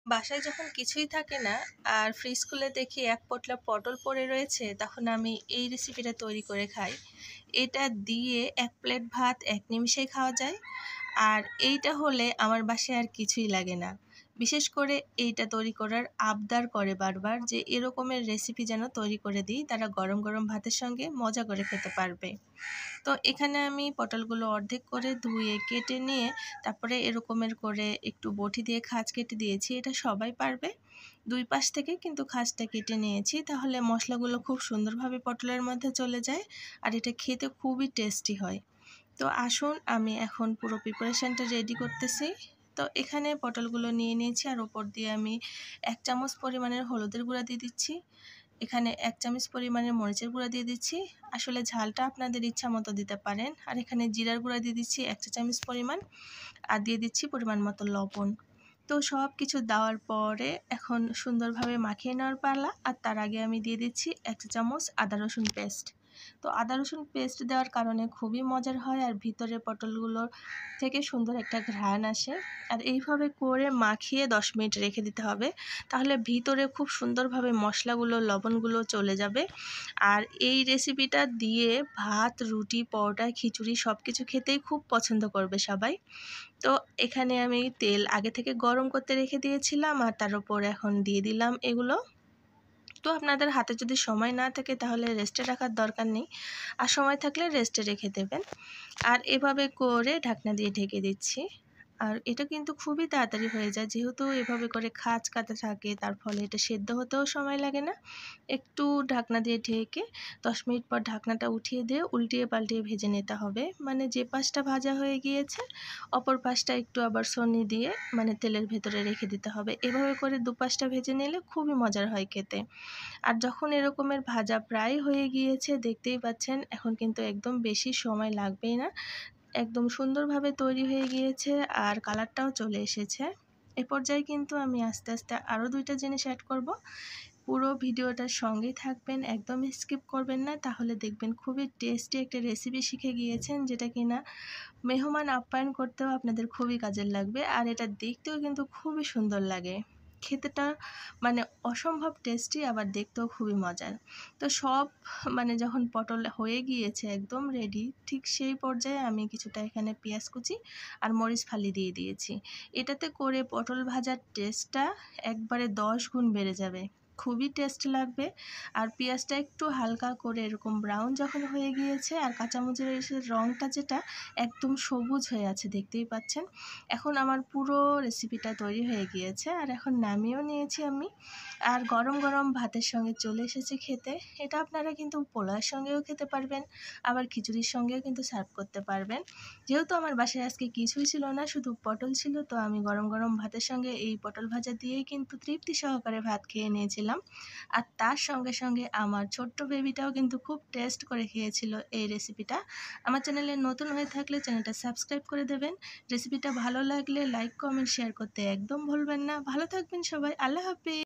বাসায় যখন কিছুই থাকে না আর ফ্রিজ খুলে দেখি এক পটলা পটল পড়ে রয়েছে, তখন আমি এই রেসিপিটা তৈরি করে খাই। এটা দিয়ে এক প্লেট ভাত এক নিমিষেই খাওয়া যায়। আর এইটা হলে আমার বাসায় আর কিছুই লাগে না। বিশেষ করে এইটা তৈরি করার আবদার করে বারবার যে এরকমের রেসিপি যেন তৈরি করে দিই, তারা গরম গরম ভাতের সঙ্গে মজা করে খেতে পারবে। তো এখানে আমি পটলগুলো অর্ধেক করে ধুয়ে কেটে নিয়ে তারপরে এরকমের করে একটু বটি দিয়ে খাঁজ কেটে দিয়েছি। এটা সবাই পারবে। দুই পাশ থেকে কিন্তু খাঁজটা কেটে নিয়েছি, তাহলে মশলাগুলো খুব সুন্দরভাবে পটলের মধ্যে চলে যায় আর এটা খেতে খুবই টেস্টি হয়। তো আসুন আমি এখন পুরো প্রিপারেশনটা রেডি করতেছি। তো এখানে পটলগুলো নিয়ে নিয়েছি আর ওপর দিয়ে আমি 1 চামচ পরিমাণের হলুদের গুঁড়া দিয়ে দিচ্ছি। এখানে 1 চামচ পরিমাণের মরিচের গুঁড়া দিয়ে দিচ্ছি। আসলে ঝালটা আপনাদের ইচ্ছা মতো দিতে পারেন। আর এখানে জিরার গুঁড়া দিয়ে দিচ্ছি 1 চা চামচ পরিমাণ, আর দিয়ে দিচ্ছি পরিমাণ মতো লবণ। তো সব কিছু দেওয়ার পরে এখন সুন্দরভাবে মাখিয়ে নেওয়ার পালা। আর তার আগে আমি দিয়ে দিচ্ছি 1 চা চামচ আদা রসুন পেস্ট। তো আদা রসুন পেস্ট দেওয়ার কারণে খুবই মজার হয় আর ভিতরে পটলগুলোর থেকে সুন্দর একটা ঘ্রাণ আসে। আর এইভাবে করে মাখিয়ে 10 মিনিট রেখে দিতে হবে, তাহলে ভিতরে খুব সুন্দরভাবে মশলাগুলো লবণগুলো চলে যাবে। আর এই রেসিপিটা দিয়ে ভাত, রুটি, পরোটা, খিচুড়ি সব কিছু খেতেই খুব পছন্দ করবে সবাই। তো এখানে আমি তেল আগে থেকে গরম করতে রেখে দিয়েছিলাম আর তার উপর এখন দিয়ে দিলাম এগুলো। তো আপনাদের হাতে যদি সময় না থাকে তাহলে রেস্টে রাখার দরকার নেই, আর সময় থাকলে রেস্টে রেখে দেবেন। আর এভাবে করে ঢাকনা দিয়ে ঢেকে দিচ্ছি। আর এটা কিন্তু খুবই তাড়াতাড়ি হয়ে যায়, যেহেতু এভাবে করে খাঁজ কাটা থাকে, তার ফলে এটা সেদ্ধ হতেও সময় লাগে না। একটু ঢাকনা দিয়ে ঢেকে 10 মিনিট পর ঢাকনাটা উঠিয়ে দিয়ে উল্টিয়ে পাল্টিয়ে ভেজে নিতে হবে। মানে যে পাশটা ভাজা হয়ে গিয়েছে অপর পাশটা একটু আবার ছড়নি দিয়ে মানে তেলের ভেতরে রেখে দিতে হবে। এভাবে করে দুপাশটা ভেজে নিলে খুবই মজার হয় খেতে। আর যখন এরকমের ভাজা প্রায় হয়ে গিয়েছে, দেখতেই পাচ্ছেন এখন কিন্তু একদম বেশি সময় লাগবেই না, একদম সুন্দরভাবে তৈরি হয়ে গিয়েছে আর কালারটাও চলে এসেছে। এ পর্যায়ে কিন্তু আমি আস্তে আস্তে আরও 2টা জিনিস অ্যাড করব। পুরো ভিডিওটার সঙ্গেই থাকবেন, একদম স্কিপ করবেন না, তাহলে দেখবেন খুবই টেস্টি একটা রেসিপি শিখে গিয়েছেন, যেটা কিনা মেহমান আপ্যায়ন করতেও আপনাদের খুবই কাজের লাগবে। আর এটা দেখতেও কিন্তু খুবই সুন্দর লাগে। খেতেটা মানে অসম্ভব টেস্টি, আবার দেখতেও খুবই মজার। তো সব মানে যখন পটল হয়ে গিয়েছে একদম রেডি, ঠিক সেই পর্যায়ে আমি কিছুটা এখানে পেঁয়াজ কুচি আর মরিচ ফালি দিয়ে দিয়েছি। এটাতে করে পটল ভাজার টেস্টটা একবারে 10 গুণ বেড়ে যাবে, খুবই টেস্ট লাগবে। আর পেঁয়াজটা একটু হালকা করে এরকম ব্রাউন যখন হয়ে গিয়েছে আর কাঁচামরিচের রঙটা যেটা একদম সবুজ হয়ে আছে, দেখতেই পাচ্ছেন। এখন আমার পুরো রেসিপিটা তৈরি হয়ে গিয়েছে আর এখন নামিয়েও নিয়েছি আমি। আর গরম গরম ভাতের সঙ্গে চলে এসেছে খেতে। এটা আপনারা কিন্তু পোলাওয়ের সঙ্গেও খেতে পারবেন, আবার খিচুড়ির সঙ্গেও কিন্তু সার্ভ করতে পারবেন। যেহেতু আমার বাসায় আজকে কিছুই ছিল না, শুধু পটল ছিল, তো আমি গরম গরম ভাতের সঙ্গে এই পটল ভাজা দিয়েই কিন্তু তৃপ্তি সহকারে ভাত খেয়ে নিয়েছিলাম। আর তার সঙ্গে সঙ্গে আমার ছোট্ট বেবিটাও কিন্তু খুব টেস্ট করে খেয়েছিল এই রেসিপিটা। আমার চ্যানেলে নতুন হয়ে থাকলে চ্যানেলটা সাবস্ক্রাইব করে দেবেন। রেসিপিটা ভালো লাগলে লাইক, কমেন্ট, শেয়ার করতে একদম ভুলবেন না। ভালো থাকবেন সবাই। আল্লাহ হাফেজ।